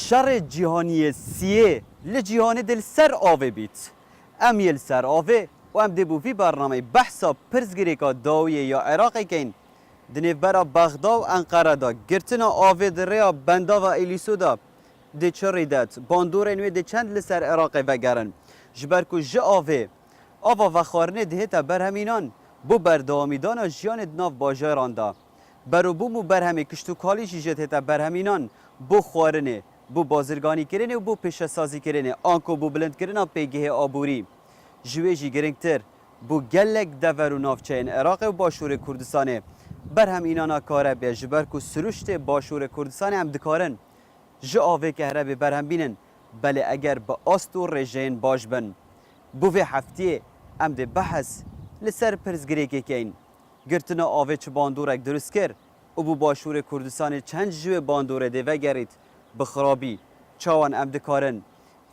شر جهانی سیه لجهان دل سر آوه بیت ام یل سر آوه و ام دبو فی برنامه بحثا پرزگیری که داویه یا عراقی کن دنیو برا بغدا و انقره دا گرتنا آوه در ریا بندا و ایلیسو دا ده چه ریدت باندور انوی ده چند لسر عراقی وگرن جبرکو جه آوه و خارنه دهتا برهمینان بو بردوامیدان جیان دناف باجاران دا برو بو برهمی کشتو کالی جیجت هتا برهمینان بو خوارنه بو بازرگانی کرنه و بو پیشه سازی کرنه آنکو بو بلند کرنه پیگه آبوری جویجی گرنگتر بو گلک دور و نافچه عراق و باشور کردستانه برهمینانا کاره بیا جبرکو سروشت باشور کردستان هم دکارن جه آوه که هره برهم بینن بله اگر با آست و رژین باش بن بو وی هفتیه ام ده بحث لسر پرزگری که کین گرتنا آوه چه باندورک درست کر و بو باشور کردستان چند جوه باندوره ده وگرید بخرابی چاوان ام دکارن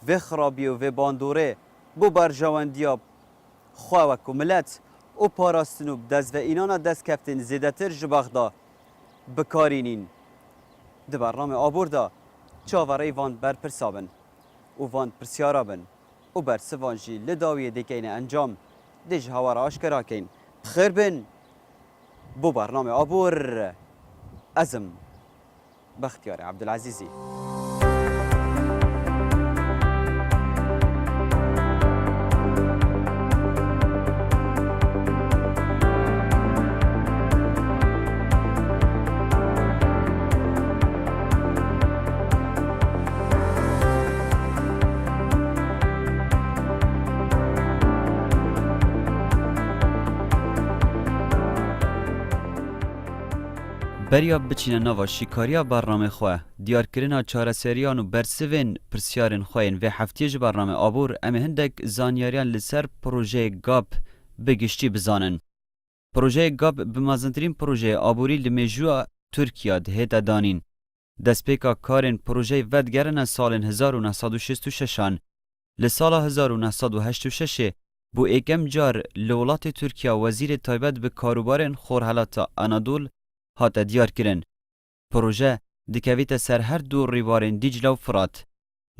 و خرابی و باندوره بو برجواندیا خواه و ملت و پاراستنوب دست و اینانا دست کفتن زیدتر جباخدا بکارینین ده برنامه آبوردا چاوره وان بر پرسابن و وان پرسیارابن و بر سوانجی لداوی دکین انجام دیج هوا را آشکرا کن خیر بن بو برنامه آبور ازم بختیار عبدالعزیزی بریا بچینه نوا شکاریا برنامه خواه دیار کرنا چاره سریان و برسوین پرسیارن خوین و هفتیج برنامه آبور امه هندک زانیاریان لسر پروژه گاب بگشتی بزانن. پروژه گاب بمازنترین پروژه آبوری لمجوع ترکیه دهیت دانین. دستپیکا کارن پروژه ودگرن سال 1966 لسال 1986 بو اکم جار لولات ترکیه وزیر تایبت به کاروبارن خورحالات انادول هات دیار کرن. پروژه دکویت سر هر دو ریوارن دیجلا و فرات.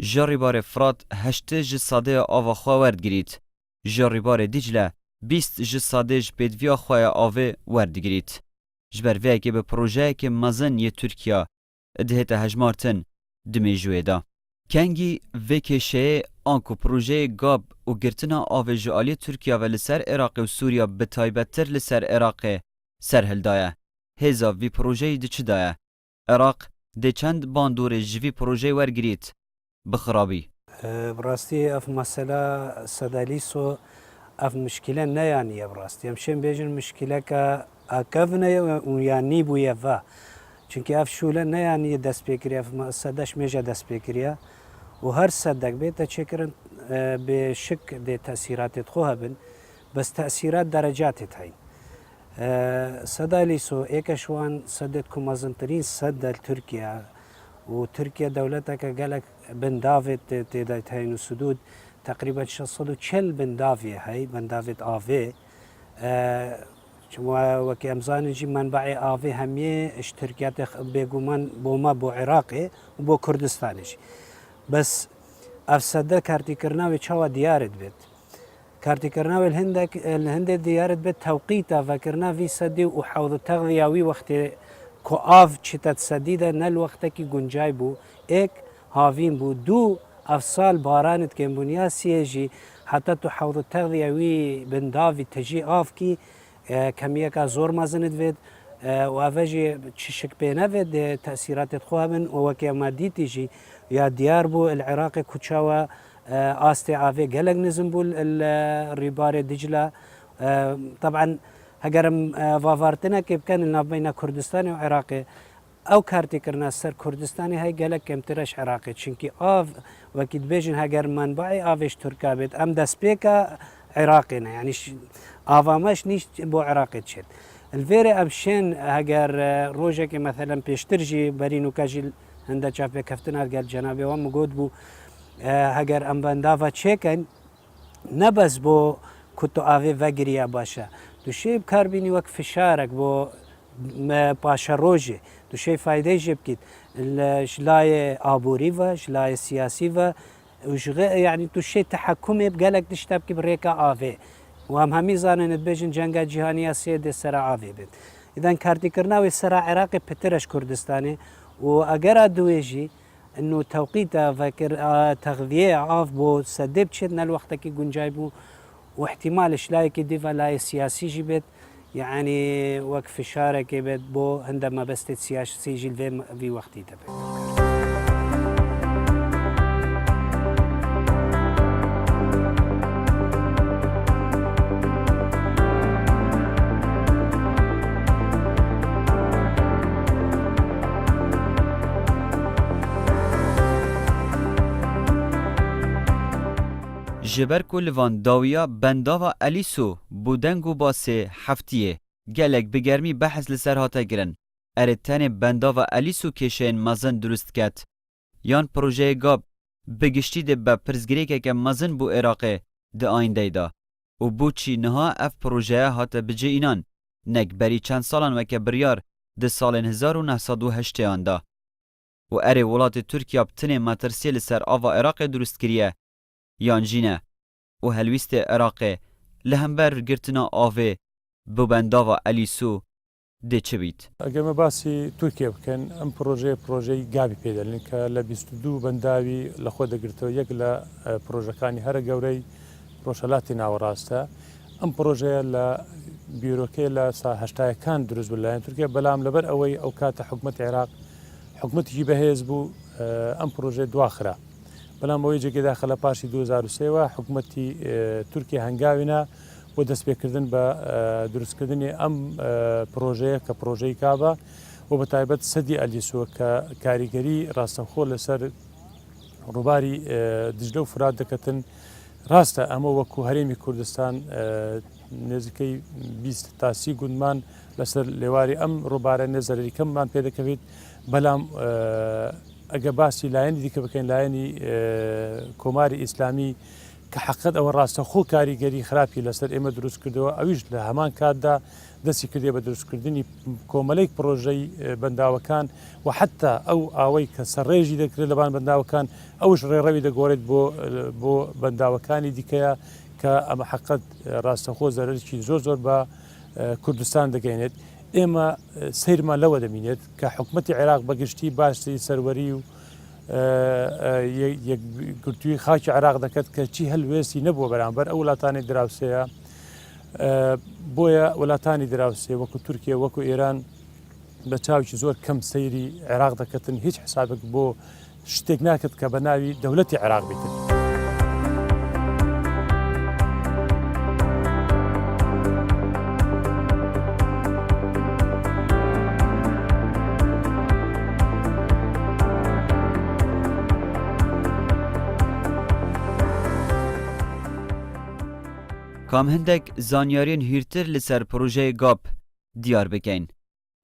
جا ریوار فرات 8 جساده آوا خواه ورد گرید. جا ریوار دیجلا 20 جساده جبیدویا خواه آوه ورد گرید. جبر وی که به پروژه که مزن یه ترکیه دهت هجمارتن دمی جوه دا. کنگی وی که شه آنکو پروژه گاب و گرتنا آوه جالی ترکیه و لسر عراق و سوریا بتایبتر لسر عراق سر هلدایه. هزا وی پروژه دی چه دایه؟ عراق دی چند باندور جوی پروژه ورگرید بخرابی؟ براستی اف مسئله صدالیسو اف مشکله نیانیه براستی همشن بیجن مشکله که اکفنه و یعنی بویه و چونکه اف شوله نیانیه دست بکریه اف صداش میجه دست بکریه و هر صدق بیتا چکرن به شک دی تأثیرات خواه بن بس تأثیرات درجات هاین صدالیسو ایکشوان صدت کمازنترین صد ترکیه و ترکیه دولتا که گلک بندافت تیدایت هاین و سدود تقریبا 640 بندافیه های بندافت آوه وکی امزان جی منبع آوه همیه اش ترکیات بگومان بوما بو عراقه و بو کردستانش بس افسده کارتی کرناوی چاوا دیارت بید کارتی کرناوی الهند دیارت بید توقیتا و کرناوی سدی و حوض تغذیاوی وقتی که آف چیتت سدیده نل وقتی که گنجای بو ایک هاوین بو دو افصال بارانت که بنیا سیجی حتی تو حوض تغذیاوی بنداوی تجی آف کی کمیه که زور مزند وید و اوجی چشک بینه وید تأثیرات خواه من و وکی مادی تیجی یا دیار بو العراق کچاوا آستی آوه گلگ نزم بو الریبار دجله طبعا اگرم وافارتنا که بکن نابین کردستان و عراق او کارتی کرنا سر کردستانی های گلک کمترش عراقی چونکی آف وقتی بیشن اگر منبع آوش ترکا بید ام دست بیکا عراقی نه یعنی آوامش نیست با عراقی شد الفيري ابشين هاجر روجا كي مثلا بيشترجي برينو كاجي هندا شاف كفتنا قال جنابي وام قود بو هاجر ام باندافا تشيكن نبز بو كنتو افي فاجريا باشا تو شيب كاربيني وك فشارك بو باشا روجه تو شي فايده جبكت شلاي ابوري و شلاي سياسي و يعني تو شي تحكمي بقالك تشتبكي بريكا افي وهم همي زانن بيجن جنگا جهانيه سيد السرا افي بيت اذا كارتي كرناوي السرا عراقي بترش كردستاني واجر دويجي انه توقيت فكر تغذيه عاف بو سدب شدنا الوقت كي جايبو واحتمال شلاي كي لا سياسي جبت يعني وقف شارك بيت بو عندما بستت سياسي جيل في وقتي تبع جبر کلوان داویا بنداوا الیسو بودنگو باسه هفتیه گلک بگرمی بحث لسر هاته گرن ارتن بنداوا الیسو کشین مزن درست کت یان پروژه گاب بگشتی ده با پرزگری که مزن بو عراقه ده آینده دا و بو چی نها اف پروژه هاته بجه اینان نک بری چند سالان وکه بریار ده سال 1908 دا و اره ولات ترکیه بتنه مترسی لسر آوا عراق درست کریه یان جینه و هلویست عراقه لهمبر گرتنا آوه ببنداوا الیسو ده چه بیت؟ اگر ما باسی ترکیه بکن ام پروژه گابی پیدالین که ل22 بنداوی لخود گرتو یک ل پروژه کانی هر گوری پروژلاتی ناوراسته ام پروژه ل بیروکی ل هشتای کان دروز بلایان ترکیه بلام لبر اوی اوکات حکومت عراق حکومت جی بهز بو ام پروژه دواخره بەڵام ئەوەی جێگە داخلە پاشی 2023 حکوومەتی تورکی هەنگاوینا بۆ دەستپێکردن بە دروستکردنی ئەم پرۆژەیە کە پرۆژەی کابە و بە تایبەت سەدی ئەلیسووە کە کاریگەری ڕاستەخۆ لەسەر ڕووباری دژلە و فرات دەکەتن ڕاستە ئەمە وەکو هەرێمی کوردستان نزیکەی 20 تا 30 گوندمان لەسەر لێواری ئەم ڕووبارە نێزەرەری کەممان پێ دەکەوێت بەڵام ئەگە باسی لایەنی دیکە بکەین لایەنی کۆماری ئیسلامی کە حقیقەت ئەوە ڕاستەخۆ کاریگەری خراپی لەسەر ئێمە دروست کردەوە ئەویش لە هەمان کاتدا دەستی کردێ بە دروستکردنی کۆمەلەی پرۆژەی بەنداوەکان و حتا ئەو ئاوەی کە سەرڕێژی دەکرێت لەبان بەنداوەکان ئەوش ڕێڕەوی دەگۆڕێت بۆ بەنداوەکانی دیکەیە کە ئەمە حقیقەت ڕاستەخۆ زەرەرکی زۆر بە کوردستان دەگەێنێت. ئێمە سیرمان لەوە دەمینێت کە حکوومەتی عێراق بەگشتی باشی سەروەری و یەکگرتووی خاکی عێراق دەکات کە چی هەلوێستی نەبووە بەرامبەر ئەو وڵاتانی دراوسەیە بۆیە وڵاتانی دراوسێ وەکو تورکیا وەکو ئێران بە چاوکی زۆر کەم سەیری عێراق دەکەتن هیچ حسابێک بۆ شتێک ناکرد کە بە ناوی دەوڵەتی عێراق بیتن. کام هندک زانیارین هیرتر لسر پروژه گاب دیار بکن.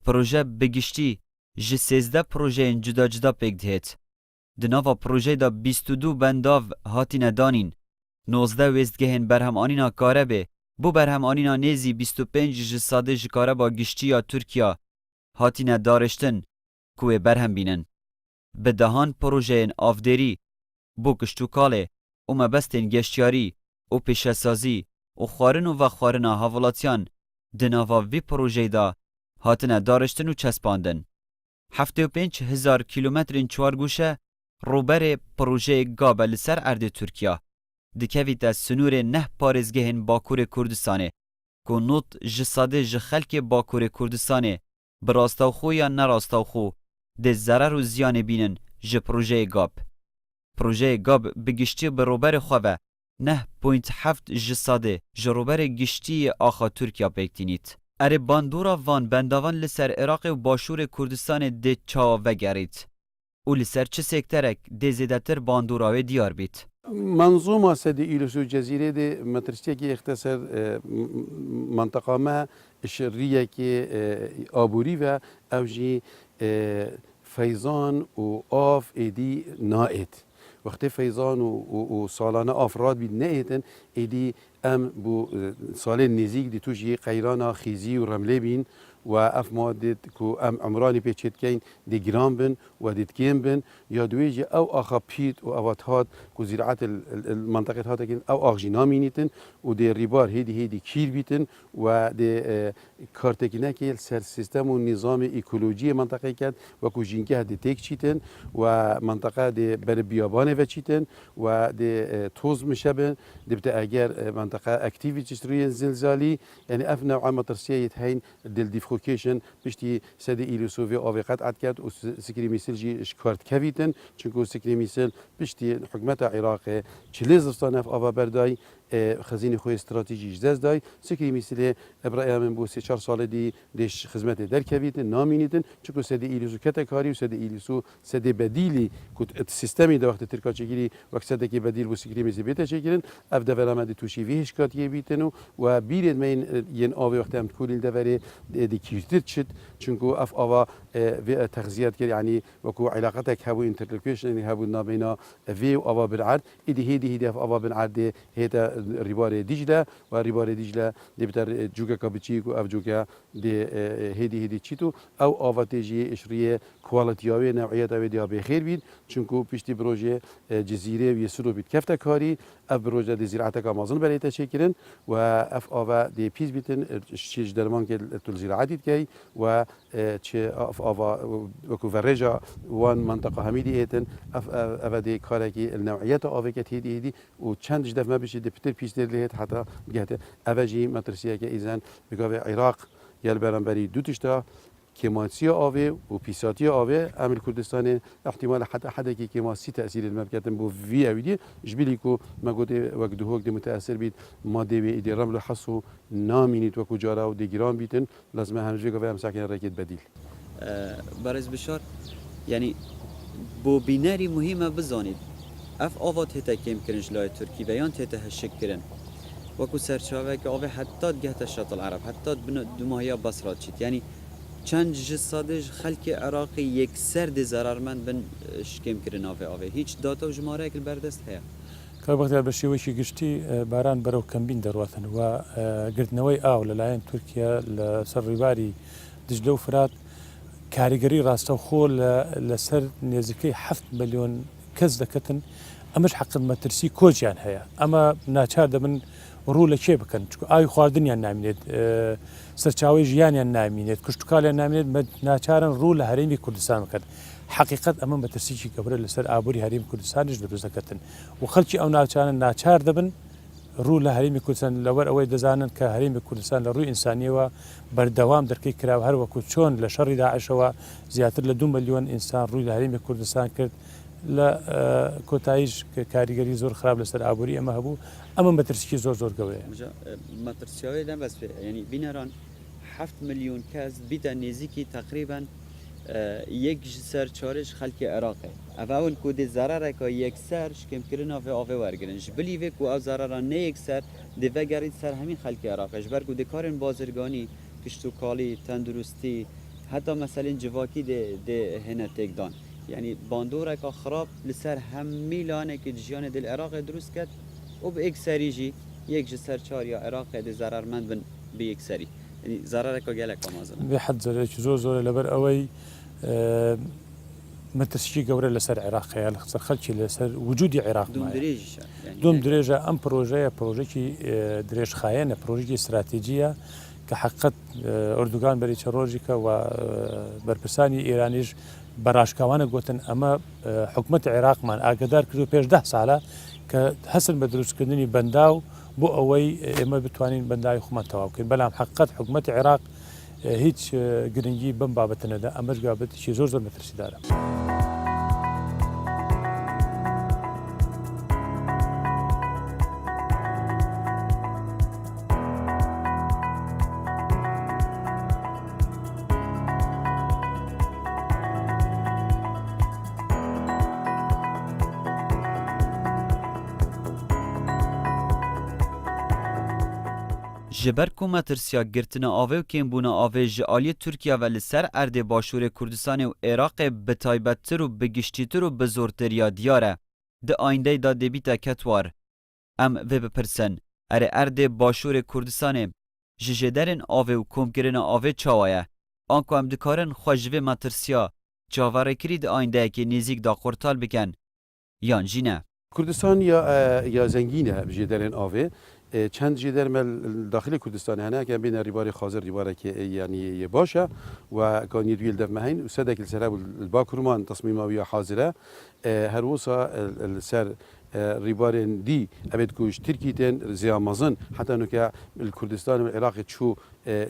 پروژه بگشتی جه 13 پروژه جدا پیک دهید. دناوا پروژه دا 22 بنداو هاتین دانین. 19 وستگهن برهم آنینا کاره به بو برهم آنینا نیزی 25 جه ساده جکاره با گشتی یا ترکیا هاتین دارشتن کوه برهم بینن. به دهان پروژه آفدری بو کشتوکاله و مبستن گشتیاری و پیشسازی و خوارن و خوارن هاولاتیان دناوا وی پروژه دا هاتنه دارشتن و چسباندن. 75,000 کیلومترین چوارگوشه روبر پروژه گابه لسر ارد ترکیا. دکویت سنور نه پارزگهن باکور کردستانه که نوت جساده جخلک باکور کردستانه براستاوخو یا نراستاوخو ده ضرر و زیان بینن ج پروژه گاب. پروژه گاب بگشتی بروبر خواه 9.7 جساده جروبر گشتی آخا ترکیا پیکتینیت. اره باندورا وان بنداوان لسر عراق و باشور کردستان ده چا وگرید. و لسر چه سکترک ده زیدتر باندوراوی دیار بیت؟ منظومة سدي إيلوسو جزيرة دي مترسية كي يختصر منطقة ما الشرية كي آبوري و أوجي فيضان و آف إيدي نائت وقتی فیضان و سالانه آفراد بید نهیتن ایدی ام بو سال نزیک دی توش یه قیران خیزی و رمله بین و اف مادت کو ام عمرانی پیچید کین دی گرام بن و دی کیم بن یا دویجی او آخا پیت و اوات هات کو زراعت المنطقه هات کین او آخجی نامینیتن و دی ریبار هیدی کیر بیتن و دی کارتکینه که سر سیستم و نظام اکولوژی منطقه کرد و کو جینکه دی تک چیتن و منطقه دی بر بیابانه و چیتن و دی توز مشبن دی بتا اگر منطقه اکتیویتیش روی زلزالی یعنی اف نوع مترسیه هین دل دیفخوکیشن بشتی سد ایلوسوفی آویقت عد کرد و سکری میسل جی شکارت کویتن چونکو سکری میسل بشتی حکمت عراق چلیز دستان اف آوا بردای خزینه خوی استراتژی جدز دای سکری میسل ابراهیم من بو 3-4 سال دی دیش خدمت در کویتن نامینیتن چونکو سد ایلوسو کتکاری و سد ایلوسو سد بدیلی کت سیستمی در وقت ترکاچگیری وقت سد کی بدیل بو سکری میسل بیت چگیرن اف دورامد توشی ویش کاتیه بیتنو و بیرد مین ین آوی وقت هم کولیل دوره دی کیرتت شد چونکو اف آوا تغذیت کرد یعنی وکو علاقتك هبو انترلوكيشن يعني هبو نابينا في آوا بالعرض هيدي اف آوا بالعرض هيدا ريبار دجلة وريبار دجلة دي بتر جوكا كابتشيك و اف جوكا دي هيدي تشيتو او آوا تيجي اشريه كواليتياوي نوعيات اوي دي بخير بيد چونكو بيشتي بروجه جزيره ويسرو بيت كفتا كاري اف بروجه دي زراعتك امازون بريتا شكرن و اف آوا دي بيز بيتن شيج درمان كي تول زراعتي كي و اف آوا وكو فرجا وان منطقه هميدي ايتن اف دي كاركي النوعيات اوفيكت هيدي و چند جدف ما بيش دي بتر بيش لهت حتى جهت افجي مترسيه كي اذن بقى عراق يل برانبري دو تشتا كيماسي آوي و بيساتي آوي عمل كردستان احتمال حتى كي كيماسي تأثير المملكة بو في أودي جبليكو ما قد وقت هوك دي متأثر بيت ما دي دي رمل حصو نامينيت وكو جارا و دي جرام بيتن لازم هنجي قوي هم ساكن راكيت بديل برز بشار يعني بو بيناري مهمة بزانيد اف آوات هتا كيم كرنج لاي تركي بيان هتا هشك كرن وكو سرچاوه که آوه حتی گهت الشاطئ العرب حتی دماهیا بصرات شد يعني چند جسادش خلک عراقی یک سرد ضررمند بن شکم کردن آوه هیچ داتا و جماره که بردست هست کار بەختیار بە شێوەیەکی گشتی باران بەرەو کەمبین دەڕواتن و گرتنەوەی ئاو لەلایەن تورکیا لەسەر ڕیباری دجلە و فرات کاریگەری ڕاستە و خۆ لەسەر نێزەکەی 7 ملیۆن کەس دەکەتن ئەمەش حەقت مەترسی کۆچیان هەیە ئەمە ناچار دەبن ڕوو لە کێ بکەن چکو ئاوی خواردنیان نامێنێت سەرچاوی ژیانیان نامێنێت کشتتوکالیان نامێنێت ناچارن ڕوو لە هەرێمی کوردستان بکەن حقیقت ئەمە بەترسیی گەورە لەسەر ئابووری هەرێمی کوردستانیش دروست دەکەن و خەڵکی ئەو ناوچانە ناچار دەبن ڕوو لە هەرێمی کوردستان لەوەر ئەوەی دەزانن کە هەرێمی کوردستان لە ڕووی ئینسانیەوە بەردەوام دەرکەی کراوە هەروەکو چۆن لە شەڕی داعشەوە زیاتر لە 2 ملیۆن ئینسان ڕووی لە هەرێمی کوردستان کرد لە کۆتاییش کاریگەری زۆر خراپ لەسەر ئابووری ئەمە هەبوو ئەمە بەترسیی زۆر گەورەیە مەترسیاوی دەم بەس ینی بینەران 7 ملیۆن کەس بیتە نێزیکی تقریبا یک سەرچارش خەڵکی عێراقی ئەڤون کو دێ زارارێکە یەکسەر شکمکردن ئاوێ وەرگرن ji bilî vê ku ev zararan ne yekser dê vegerîn ser hemîn xelkê Iraqê ji ber ku dê karên bazirganî kiştûkalî tendurustî heta meselên civakî dê hene têkdan yani bandoreka xirab li ser hemî lanekî jiyanê dil Iraqê durust ket û bi ekserî jî yek ji ser çariya Iraqê dê zararmend bin bi yekserî yani zarareka gelek amazin بێ حەد زۆرێکی زۆرە لەبەر ئەوەی مەترسیی گەورە لەسەر عێراقەیە لەسەر خەڵکی لەسەر وجودی عێراق دوم درێژە ئەم پرۆژەیە پرۆژێکی درێژخایەنە پرۆژێکی استراتیجیە کە حقیقت ئۆردوگان بەریچە ڕۆژێکە و بەرپرسانی ئێرانیش بەڕاشکاوانە گوتن ئەمە حکومەت عێراقمان ئاگدار کرد و پێش 10 ساڵە کە هەسن بە دروستکردنی بەنداو بۆ ئەوەی ئێمە بتوانین بەنداوی خۆمان تەواو بکەین بەڵام حقیقت حکومەتی عێراق هیچ گرنگی بەم بابەتە نەدا ئەمەش بابەتێکی زۆر مەترسیدارە. جبر کو مترسیا گرتنا آوه و کمبونا آوه جعالی ترکیه و لسر ارد باشور کردستان و عراق بتایبتتر و بگشتیتر و بزرگتریا دیاره ده آینده دا دبیتا کتوار ام و بپرسن اره ارد باشور کردستان ججدرن آوه و کمکرن آوه چاوایه آنکو هم دکارن خوشوه مترسیا چاوره کرید آینده که نزیک دا قرطال بکن یان جینه کردستان یا زنگینه بجدرن آوه چند جدر مل داخل کردستان هنه که بین ریبار خازر ریباره که یعنی باشه و کان یدویل دف مهین و صدق السر الباکرمان تصمیم آویا حاضره هر وصا السر ریبارن دی ابد کوش ترکیتن زیامازن حتی نکه الکردستان و العراق شو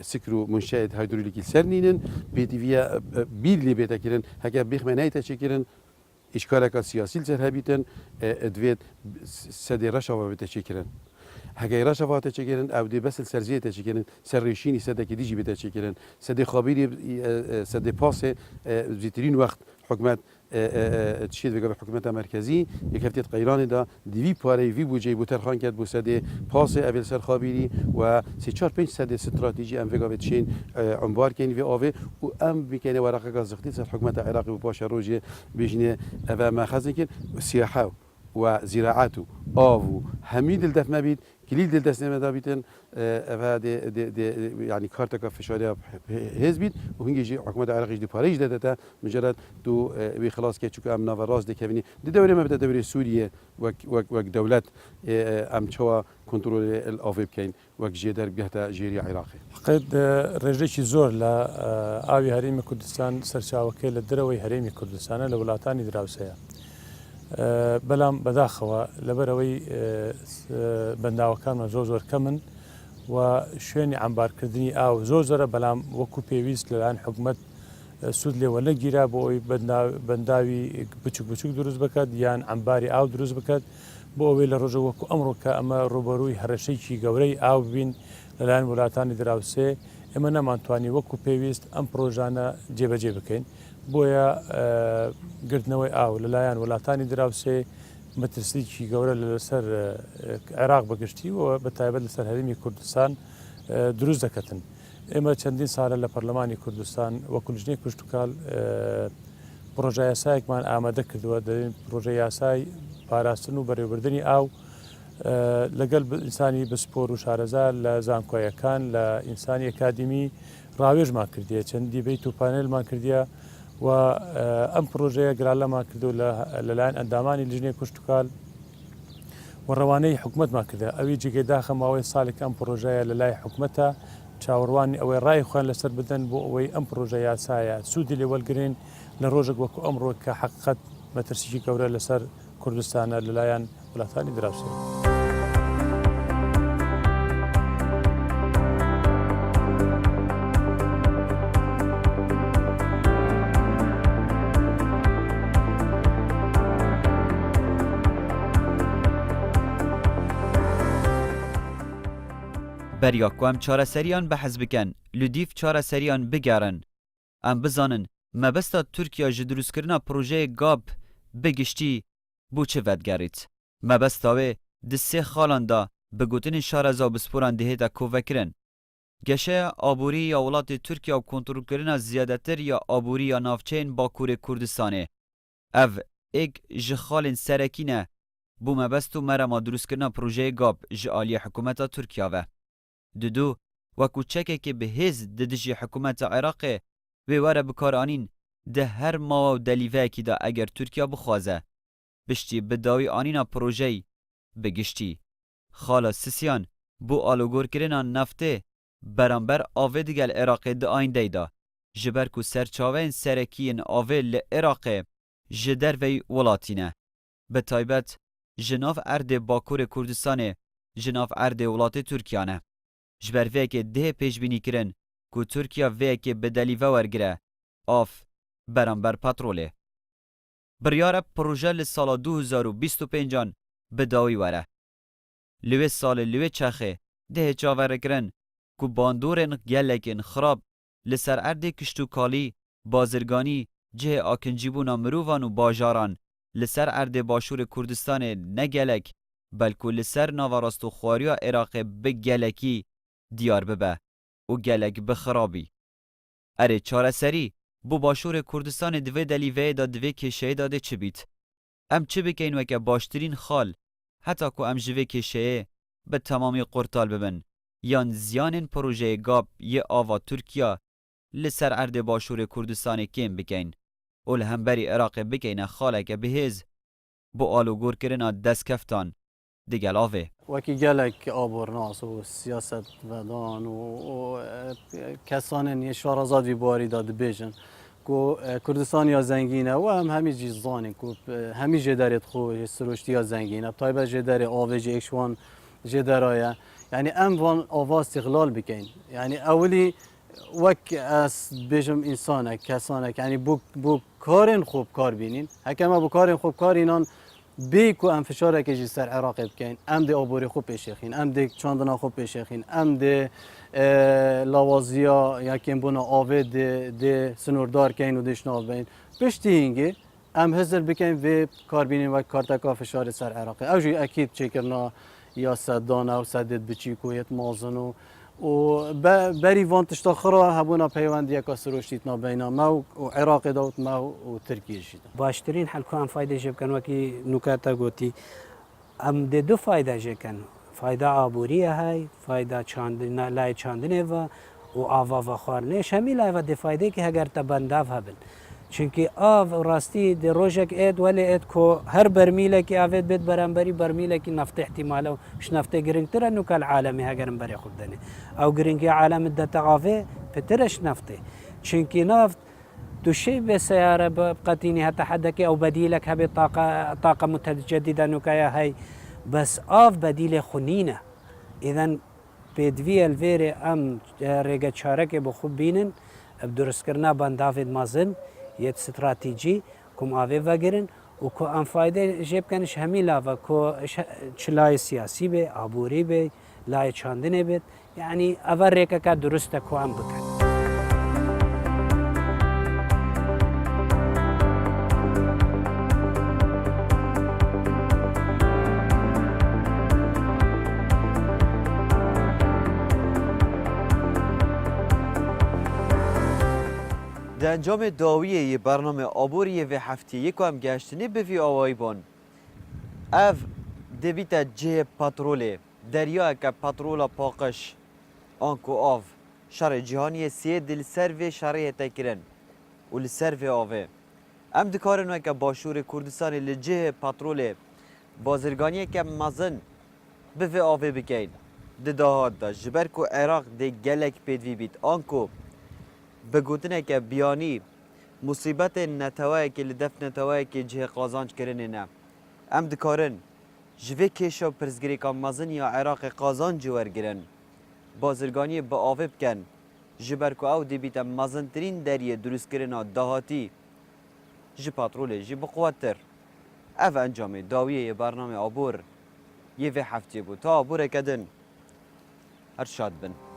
سکرو منشأت هیدرولیکی سرنینن بیتیویا بیلی بیتکرن هکه بخمنای تشکرن اشکالک سیاسی سر هبیتن ادویت سد رشاوا بتشکرن هگه رشاوا تشکرن او دی بس السرزیه تشکرن سرریشینی سد که دیجی بتشکرن سد خابیری سد پاس زیترین وقت حکومت تشید بگه حکومت مرکزی یک هفته قیران دا دیوی پاره وی بودجه بوتر خان کرد بو سد پاس اول سر خابیری و 3-4-5 سد استراتژی ام وگا بتشین انبار کین وی آوه و ام بکنه ورقه گازختی سر حکومت عراقی و باشه روزی بجنه و ماخذ کن سیاحه و زراعت و آو همین دل دف مبید کلیل دل دست نمیده بیتن و يعني كارتك فشاري حزبيت وهنجي حكومة العراق دي باريس ده مجرد دو خلاص كي تشوك ام نافراس دي كابيني دي دوري ما بدا دوري سوريا وك دولت ام تشوا كنترول الافيب كاين وك جيدر بهتا جيري عراقي قد رجليشي زور لا اوي هريم كردستان سرچاوكي لدروي هريم كردستان لولاتاني دراوسيا بەڵام بەداخەوە لەبەرەوەی بەنداوەکانمان زۆر کەمن و شوێنی ئەمبارکردنی ئاو زۆرە بەڵام وەکو پێویست لەلایەن حکوومەت سوود لێوە نەگیرا بۆ ئەوی بەنداوی بچوک دروست بکات یان ئەمباری ئاو دروست بکات بۆ ئەوەی لە ڕۆژە وەکو ئەمڕۆ کە ئەمە ڕوبەڕووی هەرەشەیەکی گەورەی ئاو ببین لەلایەن وڵاتانی دراوسێ ئێمە نەمانتوانی وەکو پێویست ئەم پرۆژانە جێبەجێ بکەین بۆیە گردنەوەی ئاو لەلایەن وڵاتانی دراوسێ مەترسیی گەورە لەسەر عێراق بەگشتی و بە تایبەت لەسەر هەرێمی کوردستان دروست دەکەن. ئێمە چەندین ساڵە لە پەرلەمانی کوردستان وەکو لژنەی پشتوکاڵ پرۆژە یاسایەکمان ئامادە کردووە دەڵێن پرۆژە یاسای پاراستن و بەڕێوەبردننی ئاو لەگەڵ ئینسانی بەسپۆر و شارەزار لە زانکۆیەکان لە ئینسانی ئەکادیمی ڕاوێژمان کردیە چەندی بەیت و پانێلمان کردیە و ئەم پرۆژەیە گرالەمان کردو لەلایەن ئەندامانی لژنەی پشتوکاڵ و ڕەوانەی حکوومەتمان کردە ئەوی جێگەی داخەماوەی ساڵێک ئەم پرۆژەیە لە لای حکوومەتە چاوەڕوانی ئەوەی ڕای خوان لەسەر بدەن بۆ ئەوەی ئەم پرۆژە یاسایە سوودی لێوەرگرین لە ڕۆژێک وەکو ئەمڕۆ کە حقیقەت مەترسیی گەورە لەسەر کوردستانە لەلایەن وڵاتانی دراوسێ. بریا کو ام چارەسەریان بەحەز بکەن لودیف چارەسەریان بگەڕن ئەم بزانن مەبەستا تورکیا ji دروستکردنا پرۆژەیە گاب بگشتی بۆ çi vedgerît مەبەستا wê di sê xalan da bi gotinên şareza û bisporan dihêta kovvekirin geşeya aborî ya welatê Tirkiye û kontrolkirina ziyadetir ya aborî ya navçeyên Bakurê Kurdistanê ev êk ji xalên serekî ne bû mebest û merema dروستکردنا پرۆژeyê gab ji aliyê hikûmeta Tirkiya ve ددو وەکو çekekê bi hêz di dijî hikûmeta Iraqê wê were bikaranîn di her mawa û delîveyekî da eger Tirkiya bixwaze piştî bi dawî anîna projeyê bigiştî xala Sisiyan bû alogorkirina neftê beramber avê digel Iraqê di ayndeyê da ji ber ku serçaveyên serekî yên avê li Iraqê ji derveyî welatî ne bi taybet ji nav erdê Bakurê Kurdistanê ji nav erdê welatê Tirkiya ne ji ber vêyekê dihê pêşbînî kirin ku Tirkiya vêyekê bi delîve wergire av beramber petrolê. Biryara proje li sala 2025 bi dawî were. Li wê salê li wê çexê dihê çaverekirin ku bandorên gelekên xirab li ser erdê kiştûkalî, bazirganî, cihê akincîbûna mirovan û bajaran li ser erdê Başûrê Kurdistanê ne gelek belkû li ser nava rastûxwariya Iraqê bi gelekî diyar bibe û gelek bi xirabî. Erê çareserî بۆ Başûrê Kurdistanê divê delîveyê da divê kêşeyê da dê çi bît? Em çi bikeyn weke baştirîn xal heta ku em ji vê kêşeyê bi temamî qurtal bibin یان زیان پروژه گاب یه آوا ترکیا لسر ارد باشور کردستان کم بکن و لهمبری عراق بکن خالک بهز بو آلو گور کرنا دست کفتان دیگل آوه وکی گلک آبورناس و سیاست ودان و کسان یه شارزاد وی باری داد بیجن کو کردستان یا زنگینه و هم همی جیزانه کو همی جدارت خو سروشتی یا زنگینه تایبه جدار آوج اکشوان جدارایه یعنی ام وان آوا استقلال بکن یعنی اولی وک از بیجم انسانه کسانه یعنی بو کارن خوب کار بینین حکمه بو کارن خوب کار اینان بی کو ام فشار که سر عراق بکن ام ده آبوری خوب پیشخین ام ده چاندنا خوب پیشخین ام ده لاوازیا یا کم بنا آوه ده سنوردار کن و دشنا بین پشتی اینگه ام هزر بکن و کاربینین و کارتکا فشار سر عراق اوجی اکید چکرنا یا صدانه و صدت بچی کویت مازنو و بری وانتش تاخرا هبونا پیوندی که سروشتیت نابینا ما و عراق داوت ما و ترکیه شد باشترین حلقه هم فایده جب کن وکی نکاتا گوتی ام ده دو فایده جب کن فایده آبوریه های فایده چاندن لای چاندنه و آوا و خوارنش همی لای و ده فایده که اگر تبنداف هبن چونکه آو راستی ده روزک اید ولی اید که هر برمیله که آوید بید برانبری برمیله که نفت احتماله و مش نفت گرنگ تره نوک العالمی هگرم بری خود دنه او گرنگی عالم ده تقافه پترش نفته چونکه نفت دوشي بسيارة بقتيني حتى حدك أو بديلك هبي طاقة متجددة نوكايا هاي بس آف بديل خنينة إذن بيدوي الفيري أم ريغا شارك بخوب بينن بدرس كرنا باندافيد مازن يت استراتيجي كم آفي وگرن وكو أم فايدة جيب كانش همي لاوا كو چلاي سياسي بي عبوري بي لاي چاندنه بيت يعني أول ريكا كا درسته كو أم بكن در انجام داویه یه برنامه آبوریه و هفته یکو هم گشتنی به وی آوایی بان اف دویت جه پاتروله دریا که پاترولا پاقش آنکو آف شر جهانی سیه دل سر و شرایط کرن و لسر و آوه ام دکارن که باشور کردستان لجه پاتروله بازرگانی که مزن به وی آوه بکین ده دهات دا جبر کو عراق ده گلک پیدوی بیت آنکو بگوتنه که بیانی مصیبت نتوایی که لدف نتوایی که جه قازانج کرنه نه ام دکارن جوه کشا پرزگری که مزن یا عراق قازانج ورگرن بازرگانی با آوه بکن جبر که او دی بیتا مزن ترین دریه دروست کرنه دهاتی جه پاتروله جه بقوتر او انجام داویه برنامه آبور یه و هفته بود تا آبوره کدن ارشاد بن